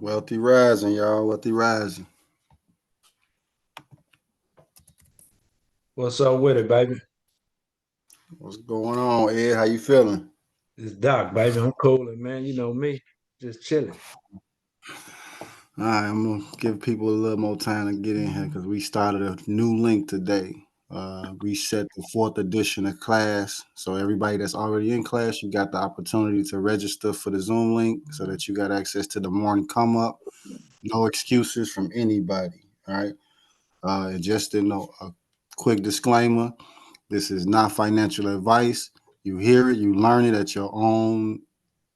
Wealthy rising, y'all. Wealthy rising. What's up with it, baby? What's going on, Ed? How you feeling? It's Doc, baby. I'm cooling, man. You know me, just chilling. All right, I'm gonna give people a little more time to get in here because we started a new link today. We set the fourth edition of class, so everybody that's already in class, you got the opportunity to register for the Zoom link so that you got access to the morning come up. No excuses from anybody. All right. And just to know, a quick disclaimer: this is not financial advice. You hear it, you learn it at your own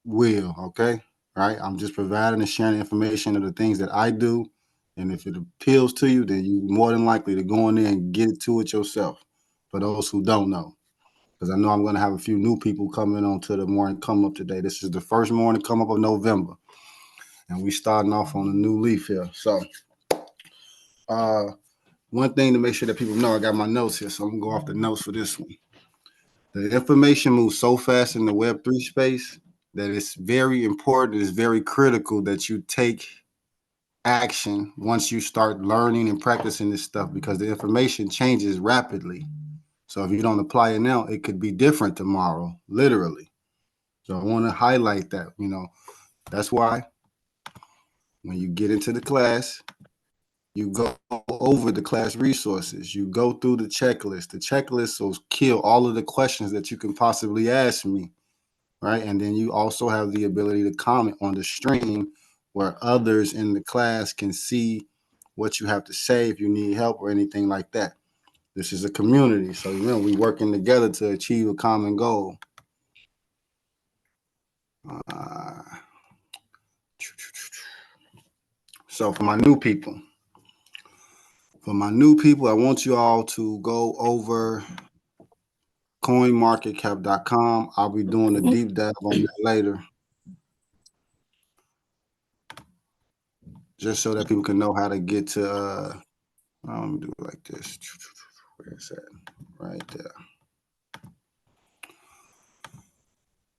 will, okay? Right? I'm just providing and sharing information of the things that I do. And if it appeals to you, then you're more than likely to go in there and get to it yourself. For those who don't know, because I know I'm going to have a few new people coming on to the morning come up today. This is the first morning come up of November, and we starting off on a new leaf here. So, uh, one thing to make sure that people know, I got my notes here, so I'm gonna go off the notes for this one. The information moves so fast in the Web3 space that it's very important, it's very critical that you take action once you start learning and practicing this stuff because the information changes rapidly. So if you don't apply it now, it could be different tomorrow, literally. So I want to highlight that, that's why when you get into the class, you go over the class resources, you go through the checklist. The checklist will kill all of the questions that you can possibly ask me, right? And then you also have the ability to comment on the stream where others in the class can see what you have to say if you need help or anything like that. This is a community, so we're working together to achieve a common goal. Uh, so for my new people, I want you all to go over coinmarketcap.com. I'll be doing a deep dive on that later, just so that people can know how to get to. I'm gonna do it like this. Where is that? Right there.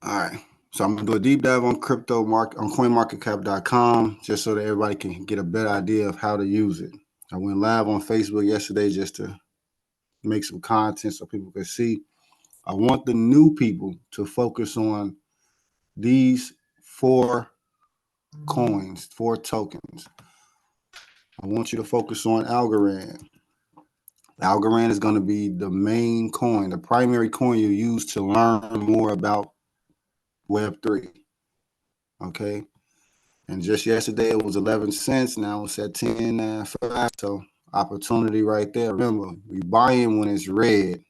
All right. So I'm gonna do a deep dive on coinmarketcap.com just so that everybody can get a better idea of how to use it. I went live on Facebook yesterday just to make some content so people can see. I want the new people to focus on these four coins, four tokens. I want you to focus on Algorand. Algorand is going to be the main coin, the primary coin you use to learn more about Web3. Okay. And just yesterday it was 11 cents. Now it's at 10.5. So opportunity right there. Remember, we buying when it's red.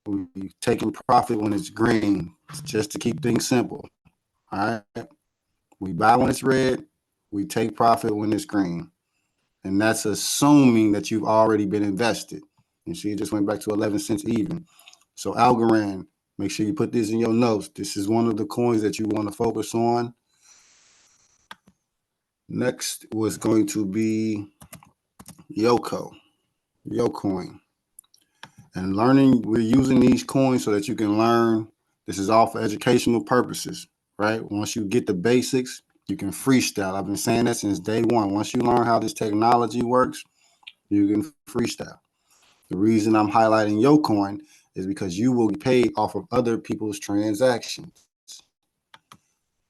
We taking profit when it's green. Just to keep things simple. All right. We buy when it's red. We take profit when it's green. And that's assuming that you've already been invested. You see, it just went back to 11 cents even. So Algorand, make sure you put this in your notes. This is one of the coins that you want to focus on. Next was going to be Yocoin. And learning, we're using these coins so that you can learn. This is all for educational purposes, right? Once you get the basics, you can freestyle. I've been saying that since day one. Once you learn how this technology works, you can freestyle. The reason I'm highlighting Yocoin is because you will get paid off of other people's transactions.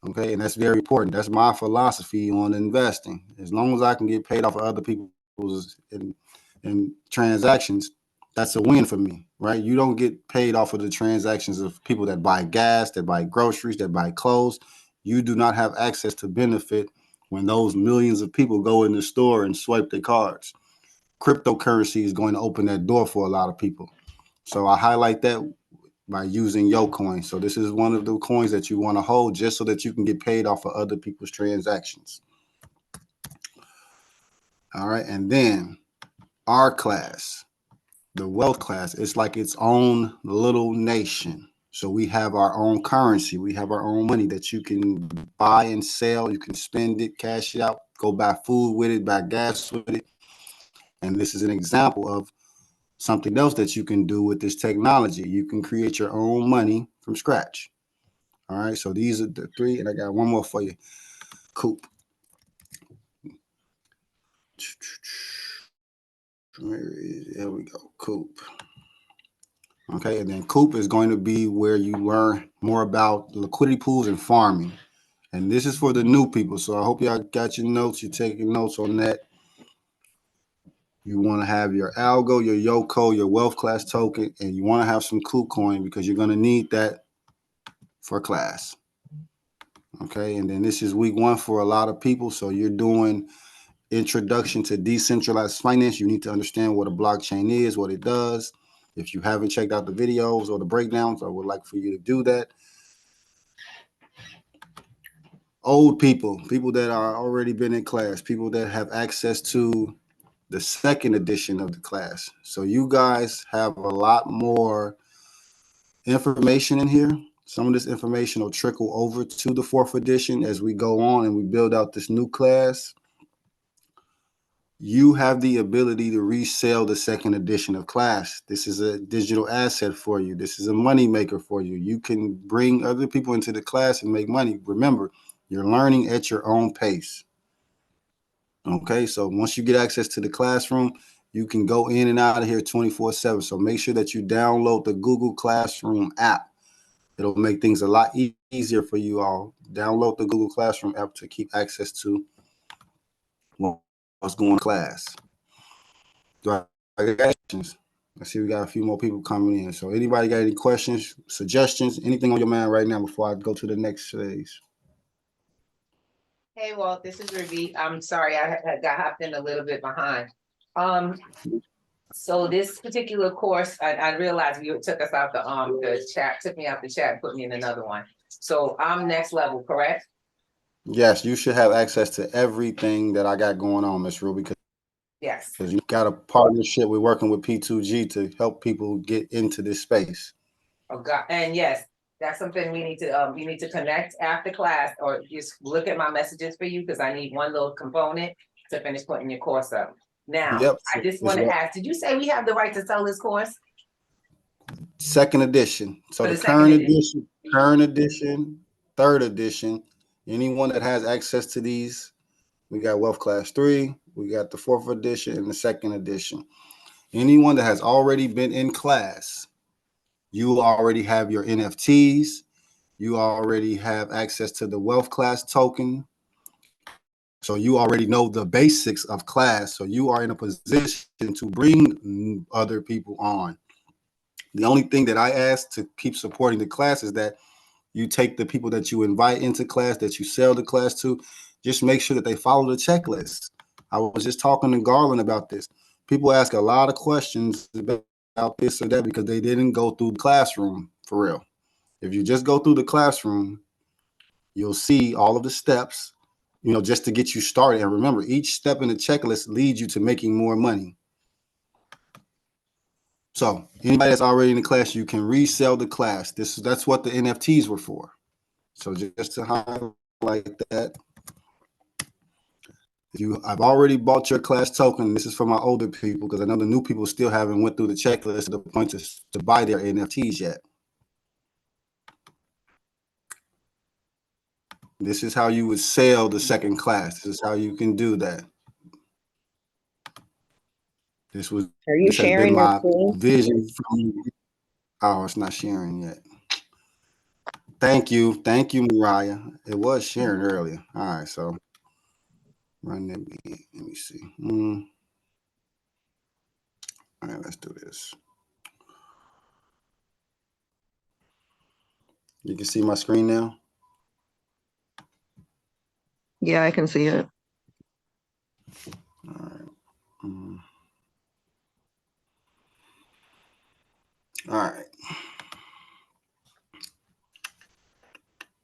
Okay, and that's very important. That's my philosophy on investing. As long as I can get paid off of other people's in transactions, that's a win for me, right? You don't get paid off of the transactions of people that buy gas, that buy groceries, that buy clothes. You do not have access to benefit when those millions of people go in the store and swipe their cards. Cryptocurrency is going to open that door for a lot of people. So I highlight that by using Yocoin. So this is one of the coins that you want to hold just so that you can get paid off of other people's transactions. All right. And then our class, the wealth class, it's like its own little nation. So we have our own currency. We have our own money that you can buy and sell. You can spend it, cash it out, go buy food with it, buy gas with it. And this is an example of something else that you can do with this technology. You can create your own money from scratch. All right, so these are the 3, and I got one more for you. Coop. There we go. Coop. Okay, and then Coop is going to be where you learn more about liquidity pools and farming. And this is for the new people. So I hope y'all got your notes. You're taking notes on that. You want to have your algo, your Yoko, your wealth class token, and you want to have some Coop coin because you're going to need that for class. Okay, and then this is week 1 for a lot of people. So you're doing introduction to decentralized finance. You need to understand what a blockchain is, what it does. If you haven't checked out the videos or the breakdowns, I would like for you to do that. Old people that are already been in class, people that have access to the 2nd edition of the class. So you guys have a lot more information in here. Some of this information will trickle over to the 4th edition as we go on and we build out this new class. You have the ability to resell the 2nd edition of class. This is a digital asset for you. This is a money maker for you. You can bring other people into the class and make money. Remember, you're learning at your own pace. Okay, so once you get access to the classroom, you can go in and out of here 24/7. So make sure that you download the Google Classroom app. It'll make things a lot easier for you all. Download the Google Classroom app to keep access to what's going on in class. Do I got questions? I see we got a few more people coming in. So anybody got any questions, suggestions, anything on your mind right now before I go to the next phase? Hey, Walt, this is Ruby. I'm sorry, I got hopped in a little bit behind. So this particular course, I realized you took us out the chat, took me out the chat, and put me in another one. So I'm next level, correct? Yes, you should have access to everything that I got going on, Miss Ruby, Yes. because you got a partnership. We're working with P2G to help people get into this space. Oh God, and yes, that's something we need to connect after class, or just look at my messages for you, because I need one little component to finish putting your course up. Now, Yep. I just want to ask, did you say we have the right to sell this course? 2nd edition. So For the the current second edition, 3rd edition, anyone that has access to these, we got Wealth Class 3, we got the 4th edition and the 2nd edition. Anyone that has already been in class, you already have your NFTs, you already have access to the Wealth Class token. So you already know the basics of class. So you are in a position to bring other people on. The only thing that I ask to keep supporting the class is that you take the people that you invite into class, that you sell the class to, just make sure that they follow the checklist. I was just talking to Garland about this. People ask a lot of questions about this or that because they didn't go through the classroom for real. If you just go through the classroom, you'll see all of the steps, just to get you started. And remember, each step in the checklist leads you to making more money. So anybody that's already in the class, you can resell the class. That's what the NFTs were for. So just to highlight that, I've already bought your class token. This is for my older people because I know the new people still haven't went through the checklist to the point to buy their NFTs yet. This is how you would sell the 2nd class. This is how you can do that. This has been my vision from you. Oh, it's not sharing yet. Thank you, Mariah. It was sharing earlier. All right, so run that. Let me see. All right, let's do this. You can see my screen now? Yeah, I can see it. All right. All right.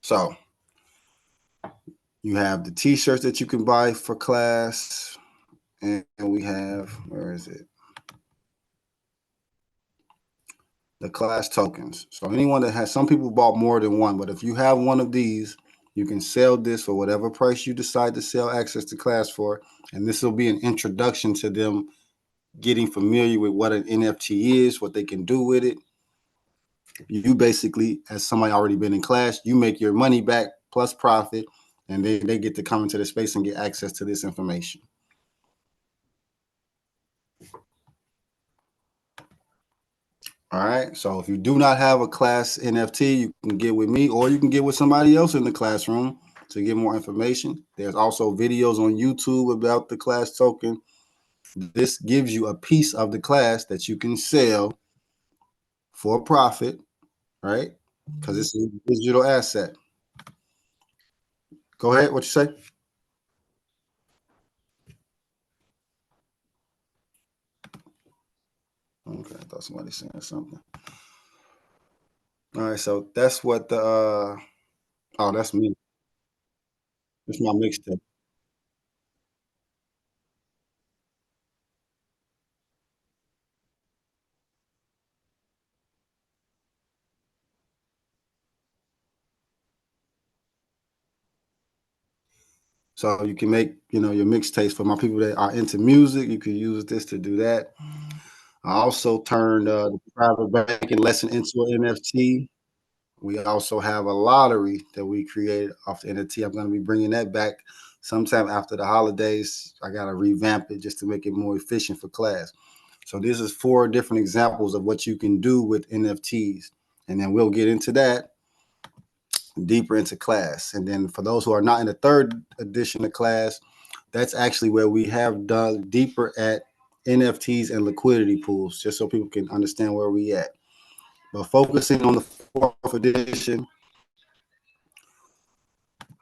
So you have the t-shirts that you can buy for class. And we have, where is it? The class tokens. So anyone that has, some people bought more than one, but if you have one of these, you can sell this for whatever price you decide to sell access to class for. And this will be an introduction to them getting familiar with what an NFT is, what they can do with it. You basically, as somebody already been in class, you make your money back plus profit, and they get to come into the space and get access to this information. All right. So if you do not have a class NFT, you can get with me or you can get with somebody else in the classroom to get more information. There's also videos on YouTube about the class token. This gives you a piece of the class that you can sell for profit, right? Because it's a digital asset. Go ahead. What you say? Okay, I thought somebody saying something. All right, so that's what the oh, that's me. That's my mixtape. So you can make, your mixtapes for my people that are into music. You can use this to do that. I also turned the private banking lesson into an NFT. We also have a lottery that we created off the NFT. I'm going to be bringing that back sometime after the holidays. I got to revamp it just to make it more efficient for class. So this is 4 different examples of what you can do with NFTs. And then we'll get into that deeper into class. And then for those who are not in the 3rd edition of class, that's actually where we have dug deeper at NFTs and liquidity pools, just so people can understand where we at. But focusing on the 4th edition,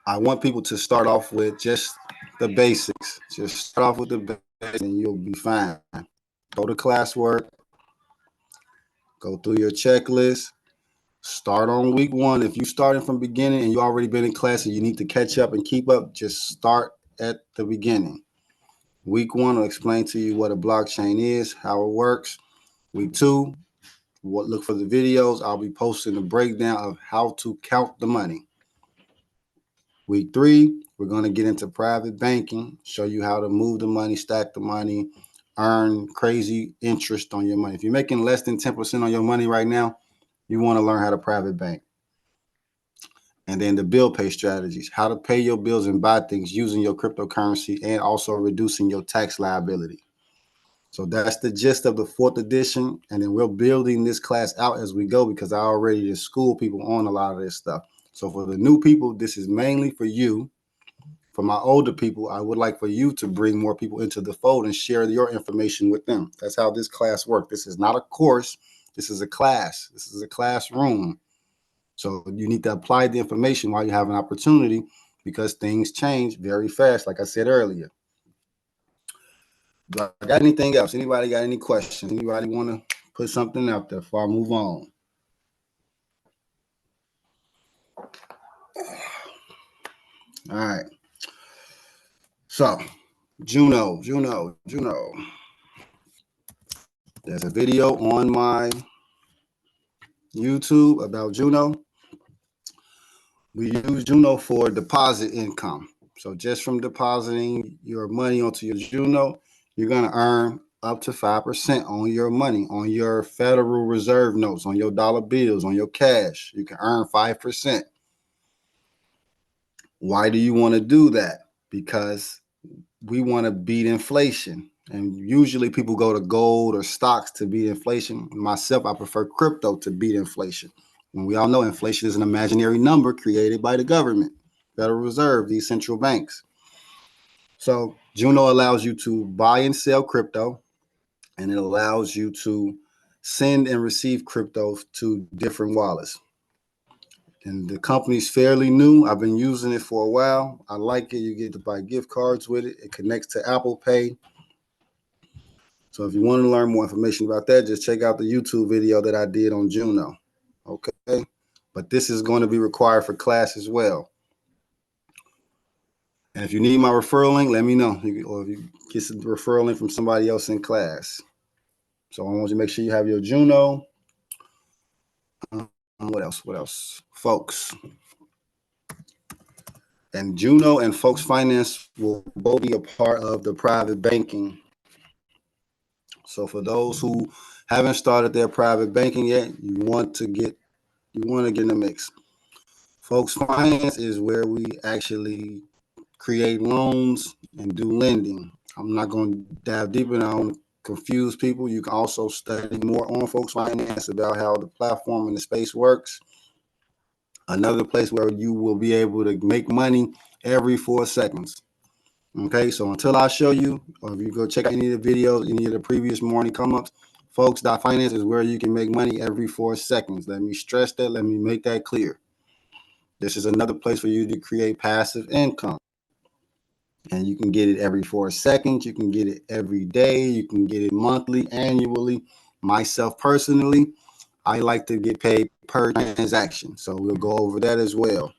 I want people to start off with just the basics. Just start off with the basics and you'll be fine. Go to classwork, go through your checklist, start on week 1. If you're starting from beginning and you already been in class and you need to catch up and keep up, just start at the beginning. Week 1 will explain to you what a blockchain is, how it works. Week 2, look for the videos. I'll be posting a breakdown of how to count the money. Week 3, we're going to get into private banking, show you how to move the money, stack the money, earn crazy interest on your money. If you're making less than 10% on your money right now, you want to learn how to private bank. And then the bill pay strategies, how to pay your bills and buy things using your cryptocurrency and also reducing your tax liability. So that's the gist of the 4th edition. And then we're building this class out as we go because I already just school people on a lot of this stuff. So for the new people, this is mainly for you. For my older people, I would like for you to bring more people into the fold and share your information with them. That's how this class works. This is not a course. This is a class. This is a classroom. So you need to apply the information while you have an opportunity because things change very fast, like I said earlier. Got anything else? Anybody got any questions? Anybody want to put something out there before I move on? All right. So, Juno. There's a video on my YouTube about Juno. We use Juno for deposit income. So just from depositing your money onto your Juno, you're going to earn up to 5% on your money, on your Federal Reserve notes, on your dollar bills, on your cash. You can earn 5%. Why do you want to do that? Because we want to beat inflation. And usually people go to gold or stocks to beat inflation. Myself, I prefer crypto to beat inflation. And we all know inflation is an imaginary number created by the government, Federal Reserve, these central banks. So Juno allows you to buy and sell crypto, and it allows you to send and receive crypto to different wallets. And the company's fairly new. I've been using it for a while. I like it. You get to buy gift cards with it. It connects to Apple Pay. So if you want to learn more information about that, just check out the YouTube video that I did on Juno. Okay. But this is going to be required for class as well. And if you need my referral link, let me know. Or if you get some referral link from somebody else in class. So I want you to make sure you have your Juno. What else? Folks. And Juno and Folks Finance will both be a part of the private banking. So for those who haven't started their private banking yet, you want to get You want to get in the mix. Folks Finance is where we actually create loans and do lending. I'm not going to dive deeper and I don't confuse people. You can also study more on Folks Finance about how the platform and the space works. Another place where you will be able to make money every 4 seconds. Okay, so until I show you, or if you go check out any of the videos, any of the previous morning come-ups, Folks.finance is where you can make money every 4 seconds. Let me stress that. Let me make that clear. This is another place for you to create passive income. And you can get it every 4 seconds. You can get it every day. You can get it monthly, annually. Myself personally, I like to get paid per transaction. So we'll go over that as well.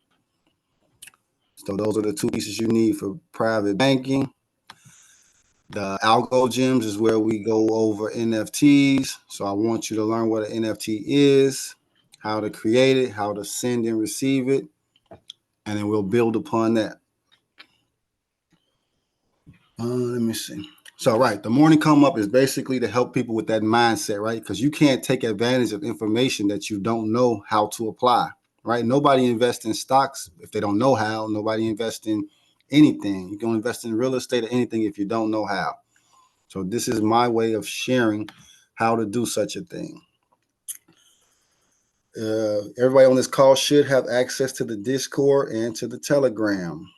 So those are the 2 pieces you need for private banking. The Algo Gems is where we go over NFTs. So I want you to learn what an NFT is, how to create it, how to send and receive it, and then we'll build upon that. Let me see. So, right, the morning come up is basically to help people with that mindset, right? Because you can't take advantage of information that you don't know how to apply, right? Nobody invests in stocks if they don't know how. Nobody invests in anything. You can invest in real estate or anything if you don't know how. So this is my way of sharing how to do such a thing. Everybody on this call should have access to the Discord and to the Telegram.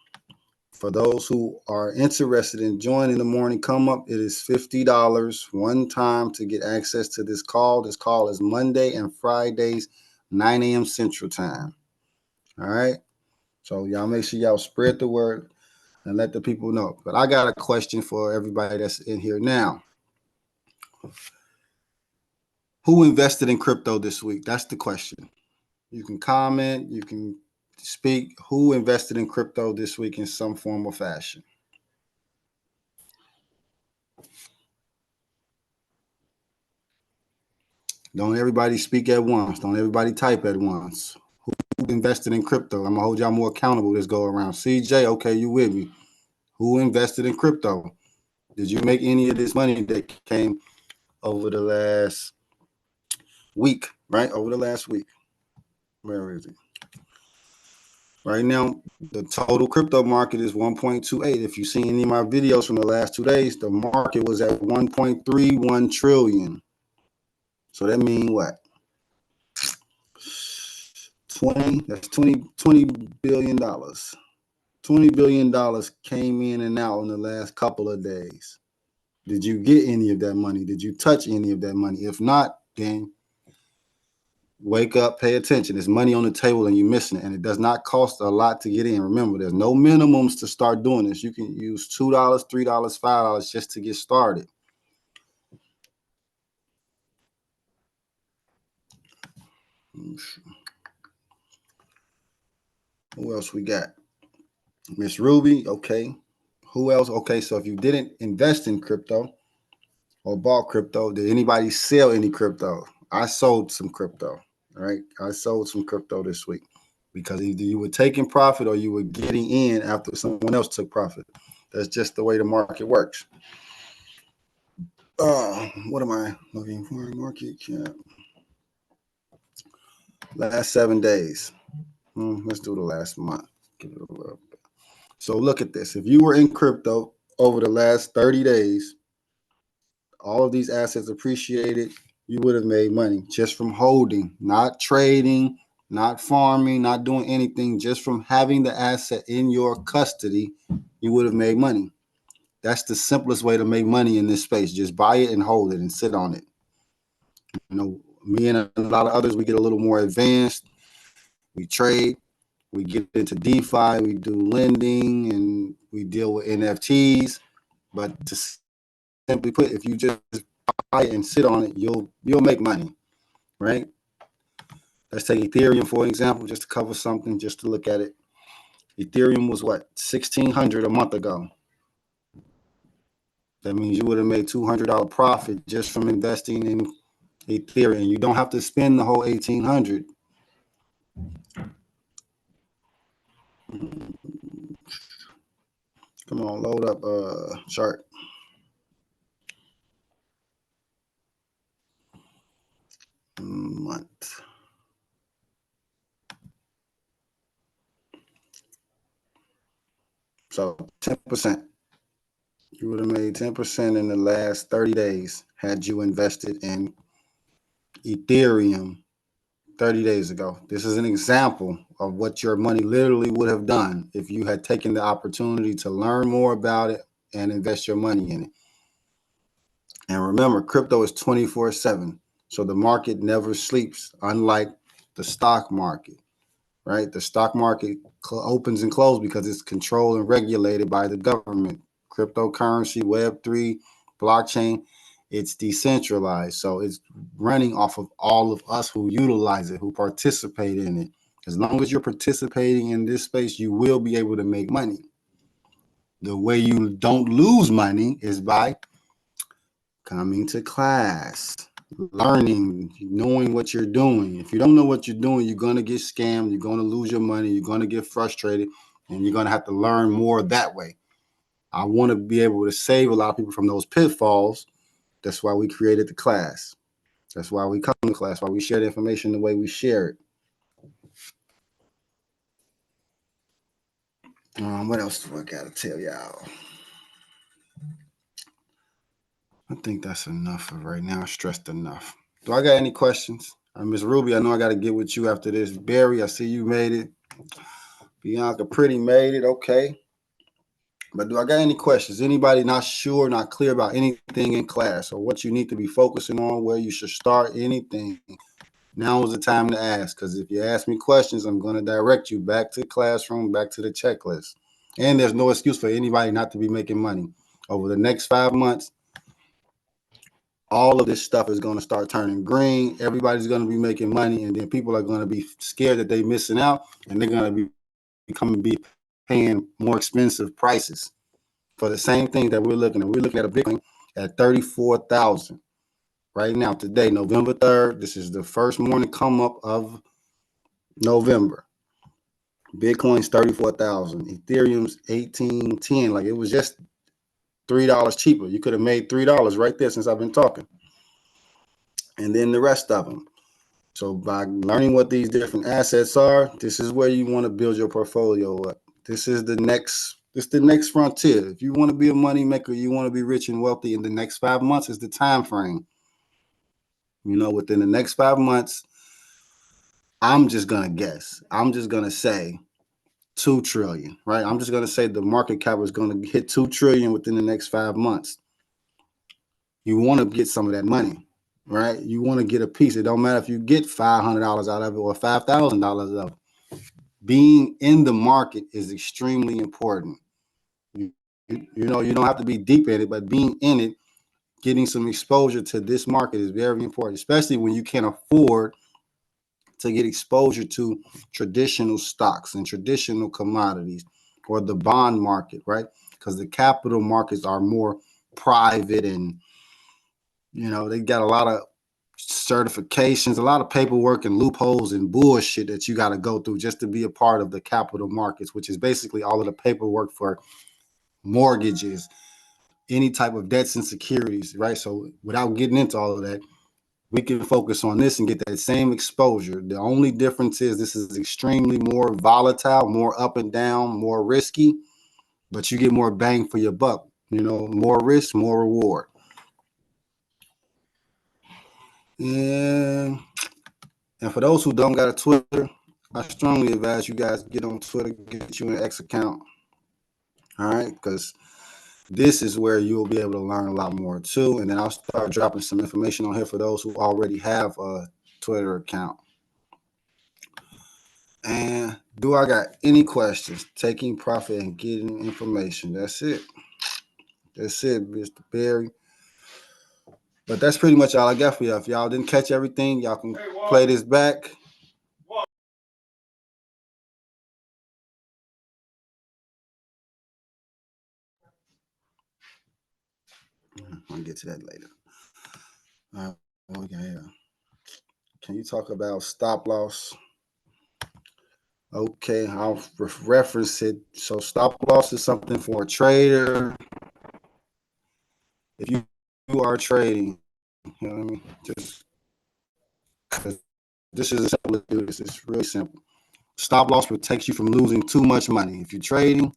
For those who are interested in joining the morning come up, it is $50 one time to get access to this call. This call is Monday and Fridays, 9 a.m. Central Time. All right. So y'all make sure y'all spread the word and let the people know. But I got a question for everybody that's in here now. Who invested in crypto this week? That's the question. You can comment, you can speak. Who invested in crypto this week in some form or fashion? Don't everybody speak at once. Don't everybody type at once. Who invested in crypto? I'm going to hold y'all more accountable this go around. CJ, okay, you with me. Who invested in crypto? Did you make any of this money that came over the last week, right? Over the last week. Where is it? Right now, the total crypto market is 1.28. If you've seen any of my videos from the last 2 days, the market was at 1.31 trillion. So that means what? 20 billion dollars. $20 billion came in and out in the last couple of days. Did you get any of that money? Did you touch any of that money? If not, then wake up, pay attention. There's money on the table and you're missing it. And it does not cost a lot to get in. Remember, there's no minimums to start doing this. You can use $2, $3, $5 just to get started. Who else we got? Miss Ruby, okay. Who else? Okay, so if you didn't invest in crypto or bought crypto, did anybody sell any crypto? I sold some crypto, right? I sold some crypto this week because either you were taking profit or you were getting in after someone else took profit. That's just the way the market works. What am I looking for? Market cap. Last 7 days. Let's do the last month. Give it a little bit. So look at this. If you were in crypto over the last 30 days, all of these assets appreciated, you would have made money just from holding, not trading, not farming, not doing anything, just from having the asset in your custody, you would have made money. That's the simplest way to make money in this space. Just buy it and hold it and sit on it. You know, me and a lot of others, we get a little more advanced. We trade, we get into DeFi, we do lending, and we deal with NFTs. But to simply put, if you just buy it and sit on it, you'll make money, right? Let's take Ethereum for example, just to cover something, just to look at it. Ethereum was what, 1,600 a month ago. That means you would have made $200 profit just from investing in Ethereum. You don't have to spend the whole 1,800. Come on, load up chart. Month. So 10%. You would have made 10% in the last 30 days had you invested in Ethereum 30 days ago. This is an example of what your money literally would have done if you had taken the opportunity to learn more about it and invest your money in it. And remember, crypto is 24/7. So the market never sleeps, unlike the stock market, right? The stock market opens and closes because it's controlled and regulated by the government. Cryptocurrency, Web3, blockchain, it's decentralized. So it's running off of all of us who utilize it, who participate in it. As long as you're participating in this space, you will be able to make money. The way you don't lose money is by coming to class, learning, knowing what you're doing. If you don't know what you're doing, you're going to get scammed, you're going to lose your money, you're going to get frustrated, and you're going to have to learn more that way. I want to be able to save a lot of people from those pitfalls. That's why we created the class. That's why we come to class, why we share the information the way we share it. What else do I got to tell y'all? I think that's enough for right now. Stressed enough. Do I got any questions? Miss Ruby, I know I got to get with you after this. Barry, I see you made it. Bianca Pretty made it. Okay. But do I got any questions? Anybody not sure, not clear about anything in class or what you need to be focusing on, where you should start, anything? Now is the time to ask, because if you ask me questions, I'm going to direct you back to the classroom, back to the checklist. And there's no excuse for anybody not to be making money. Over the next 5 months, all of this stuff is going to start turning green. Everybody's going to be making money, and then people are going to be scared that they're missing out, and they're going to be paying more expensive prices for the same thing that we're looking at. We're looking at a Bitcoin at 34,000 right now today, November 3rd. This is the first morning come up of November. Bitcoin's 34,000. Ethereum's 1810. Like, it was just $3 cheaper. You could have made $3 right there since I've been talking. And then the rest of them. So by learning what these different assets are, this is where you want to build your portfolio up. This is the next frontier. If you want to be a money maker, you want to be rich and wealthy in the next 5 months is the time frame. You know, within the next 5 months, I'm just going to guess. I'm just going to say 2 trillion, right? I'm just going to say the market cap is going to hit 2 trillion within the next 5 months. You want to get some of that money, right? You want to get a piece. It don't matter if you get $500 out of it or $5,000 out of it. Being in the market is extremely important. You know, you don't have to be deep in it, but being in it, getting some exposure to this market is very important, especially when you can't afford to get exposure to traditional stocks and traditional commodities or the bond market, right? Because the capital markets are more private and, you know, they got a lot of certifications, a lot of paperwork and loopholes and bullshit that you got to go through just to be a part of the capital markets, which is basically all of the paperwork for mortgages, any type of debts and securities, right? So without getting into all of that, we can focus on this and get that same exposure. The only difference is this is extremely more volatile, more up and down, more risky, but you get more bang for your buck. You know, more risk, more reward. And for those who don't got a Twitter, I strongly advise you guys get on Twitter, get you an X account. All right, because this is where you'll be able to learn a lot more too. And then I'll start dropping some information on here for those who already have a Twitter account. And do I got any questions? Taking profit and getting information. That's it. That's it, Mr. Barry. But that's pretty much all I got for y'all. If y'all didn't catch everything, y'all can play this back. I'll get to that later. What we got here? Can you talk about stop loss? Okay, I'll reference it. So stop loss is something for a trader. If you are trading, you know what I mean? Just this is a simple do this. It's really simple. Stop loss protects you from losing too much money. If you're trading,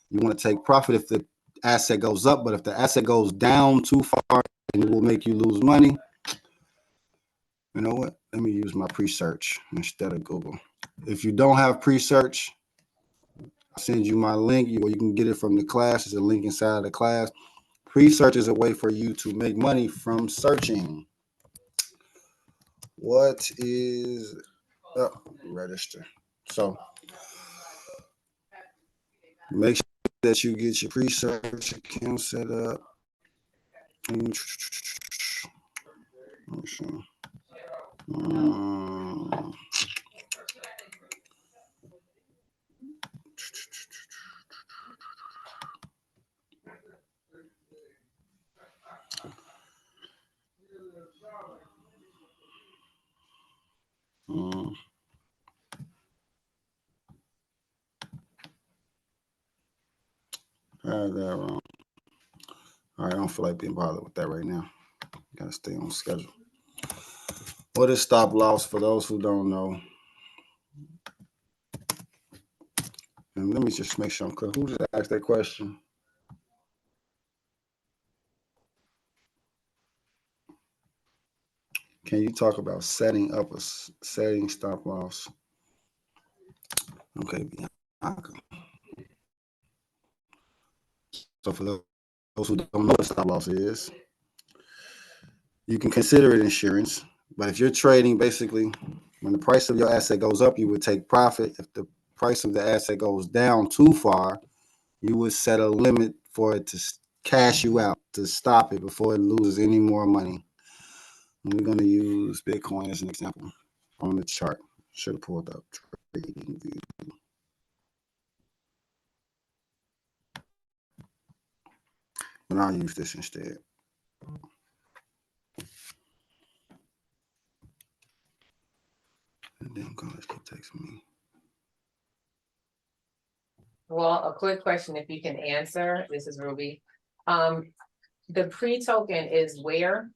You want to take profit if the asset goes up, but if the asset goes down too far, and it will make you lose money. You know what? Let me use my pre-search instead of Google. If you don't have pre-search, I'll send you my link, or you can get it from the class. There's a link inside of the class. Pre-search is a way for you to make money from searching. What is register? So make sure that you get your pre-search account set up. I had that wrong. All right, I don't feel like being bothered with that right now. Gotta stay on schedule. What is stop loss for those who don't know? And let me just make sure I'm clear. Who just asked that question? Can you talk about setting up a setting stop loss? Okay, Bianca. So for those who don't know what stop loss is, you can consider it insurance. But if you're trading, basically, when the price of your asset goes up, you would take profit. If the price of the asset goes down too far, you would set a limit for it to cash you out, to stop it before it loses any more money. And we're going to use Bitcoin as an example on the chart. Should have pulled up trading view. But I'll use this instead. And then college keep texting me. Well, a quick question, if you can answer, this is Ruby. The pre-token is where?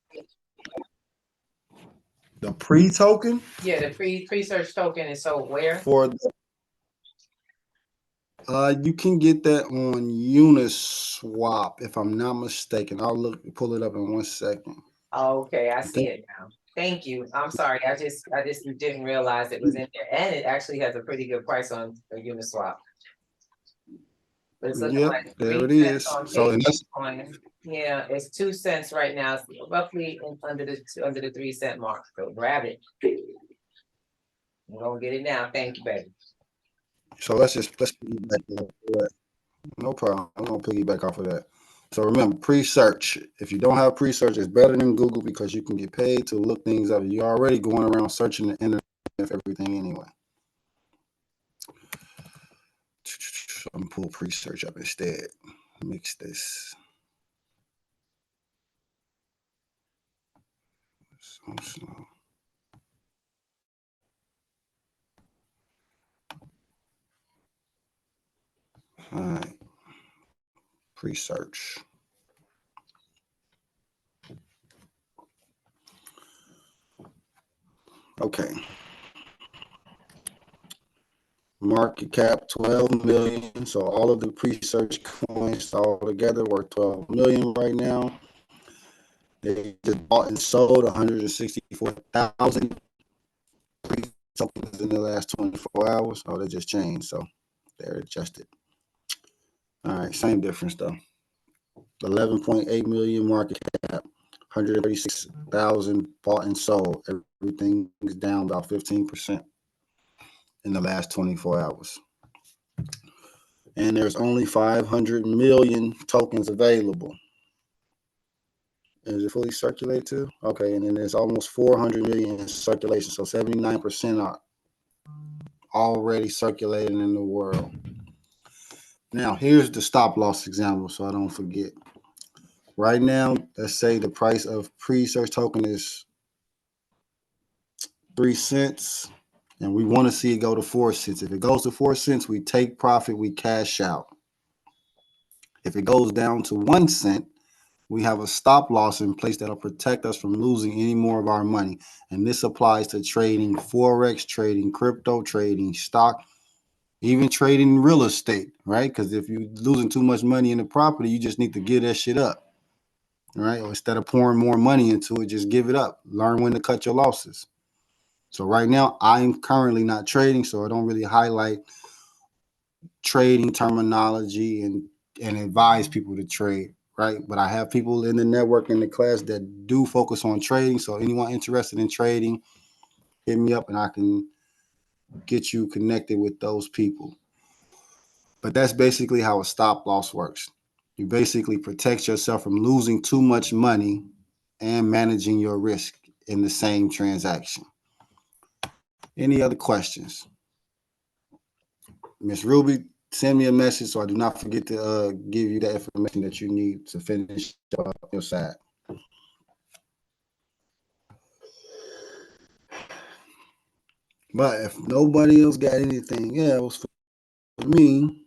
The pre-token? Yeah, the pre-search token is so where? For you can get that on Uniswap, if I'm not mistaken. I'll pull it up in 1 second. Okay, I see it now. Thank you. I'm sorry. I just didn't realize it was in there, and it actually has a pretty good price on Uniswap. It's looking like there it is. So yeah, it's 2 cents right now. It's roughly under the 3 cent mark. So grab it. I'm gonna get it now. Thank you, baby. So let's piggyback off of that. No problem. I'm gonna piggyback off of that. So remember, pre-search. If you don't have pre-search, it's better than Google because you can get paid to look things up. You're already going around searching the internet for everything anyway. So I'm gonna pull pre-search up instead. Mix this. So slow. All right. Pre-search. Okay. Market cap 12 million. So all of the pre-search coins all together worth 12 million right now. They just bought and sold 164,000 tokens in the last 24 hours. Oh, they just changed. So they're adjusted. All right, same difference though. 11.8 million market cap, 136,000 bought and sold. Everything is down about 15% in the last 24 hours. And there's only 500 million tokens available. Is it fully circulated too? Okay, and then there's almost 400 million in circulation. So 79% are already circulating in the world. Now, here's the stop loss example so I don't forget. Right now, let's say the price of pre-search token is 3 cents, and we want to see it go to 4 cents. If it goes to 4 cents, we take profit, we cash out. If it goes down to 1 cent, we have a stop loss in place that'll protect us from losing any more of our money. And this applies to trading, Forex trading, crypto trading, stock, even trading real estate, right? Because if you're losing too much money in the property, you just need to give that shit up, right? Or instead of pouring more money into it, just give it up. Learn when to cut your losses. So right now, I'm currently not trading, so I don't really highlight trading terminology and advise people to trade, right? But I have people in the network in the class that do focus on trading. So anyone interested in trading, hit me up and I can get you connected with those people. But that's basically how a stop loss works. You basically protect yourself from losing too much money and managing your risk in the same transaction. Any other questions? Miss Ruby, send me a message so I do not forget to give you the information that you need to finish up your side. But if nobody else got anything else for me,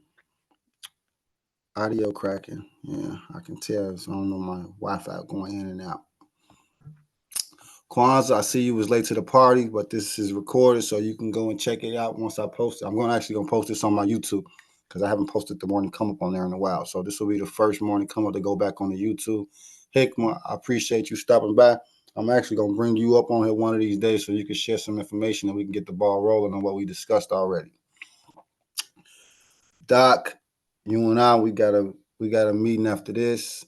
audio cracking. Yeah, I can tell. So I don't know, my Wi-Fi going in and out. Kwanzaa, I see you was late to the party, but this is recorded, so you can go and check it out once I post it. I'm actually gonna post this on my YouTube because I haven't posted the morning come up on there in a while. So this will be the first morning come up to go back on the YouTube. Hickman, I appreciate you stopping by. I'm actually gonna bring you up on here one of these days so you can share some information and we can get the ball rolling on what we discussed already. Doc, you and I, we got a meeting after this.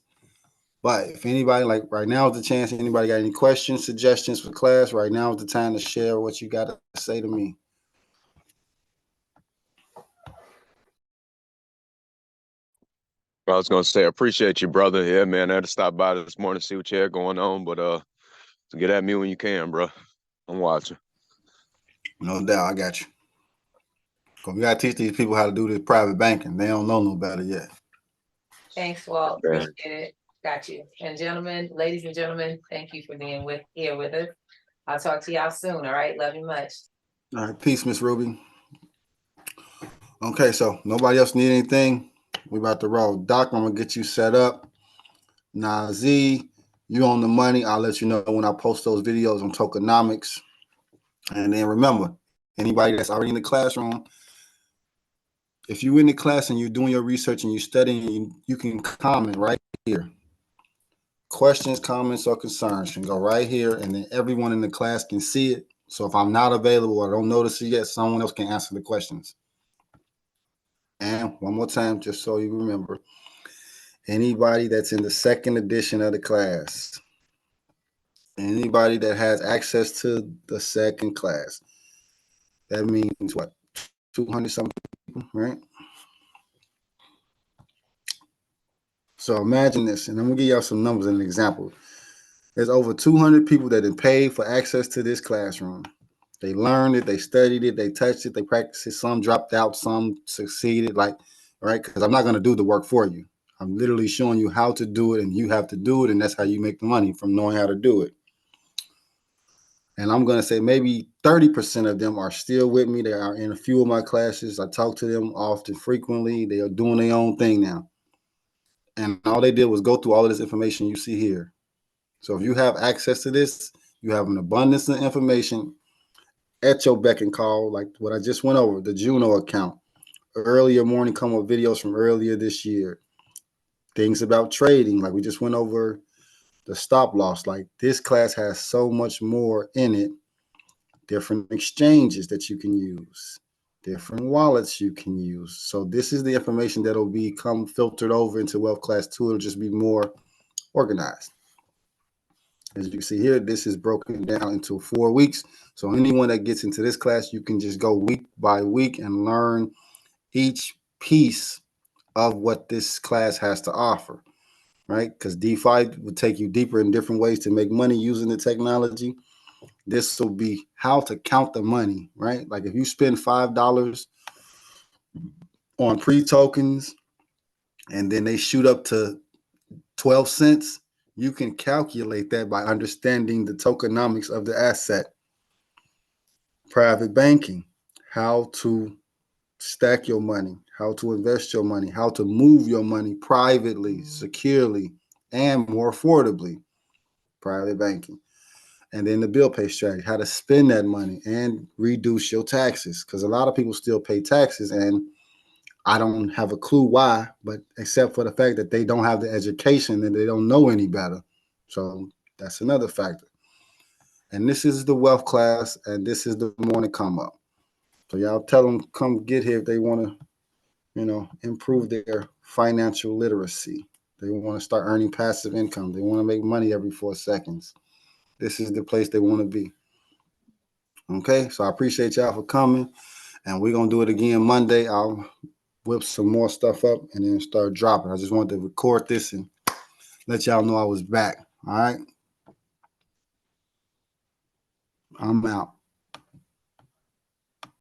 But if anybody, like right now is the chance, anybody got any questions, suggestions for class, right now is the time to share what you got to say to me. I was gonna say, appreciate you, brother. Yeah, man, I had to stop by this morning to see what you had going on, but so get at me when you can, bro. I'm watching. No doubt, I got you. Cause we gotta teach these people how to do this private banking. They don't know no better yet. Thanks, Walt. Okay. Appreciate it. Got you. And gentlemen, ladies and gentlemen, thank you for being here with us. I'll talk to y'all soon. All right. Love you much. All right, peace, Miss Ruby. Okay, so nobody else need anything. We about to roll. Doc, I'm gonna get you set up. Now, Z, you on the money. I'll let you know when I post those videos on tokenomics. And then remember, anybody that's already in the classroom, if you're in the class and you're doing your research and you're studying, you can comment right here. Questions, comments, or concerns can go right here, and then everyone in the class can see it. So if I'm not available or don't notice it yet, someone else can answer the questions. And one more time, just so you remember, anybody that's in the second edition of the class, anybody that has access to the second class, that means what? 200 something people, right? So imagine this, and I'm gonna give y'all some numbers and an example. There's over 200 people that have paid for access to this classroom. They learned it, they studied it, they touched it, they practiced it. Some dropped out, some succeeded, like, right? Because I'm not gonna do the work for you. I'm literally showing you how to do it, and you have to do it, and that's how you make the money from knowing how to do it. And I'm gonna say maybe 30% of them are still with me. They are in a few of my classes. I talk to them often, frequently. They are doing their own thing now. And all they did was go through all of this information you see here. So if you have access to this, you have an abundance of information at your beck and call, like what I just went over, the Juno account, earlier morning come up videos from earlier this year, things about trading, like we just went over the stop loss. Like this class has so much more in it, different exchanges that you can use, different wallets you can use. So this is the information that'll become filtered over into Wealth Class 2. It'll just be more organized. As you can see here, this is broken down into 4 weeks. So anyone that gets into this class, you can just go week by week and learn each piece of what this class has to offer, right? Because DeFi would take you deeper in different ways to make money using the technology. This will be how to count the money, right? Like if you spend $5 on pre-tokens and then they shoot up to 12 cents, you can calculate that by understanding the tokenomics of the asset. Private banking, how to stack your money, how to invest your money, how to move your money privately, securely, and more affordably. Private banking. And then the bill pay strategy, how to spend that money and reduce your taxes. Because a lot of people still pay taxes, and I don't have a clue why, but except for the fact that they don't have the education and they don't know any better. So that's another factor. And this is the wealth class, and this is the morning come up. So y'all tell them come get here if they want to, improve their financial literacy. They want to start earning passive income. They want to make money every 4 seconds. This is the place they want to be. Okay, so I appreciate y'all for coming, and we're gonna do it again Monday. I'll whip some more stuff up and then start dropping. I just wanted to record this and let y'all know I was back. All right, I'm out.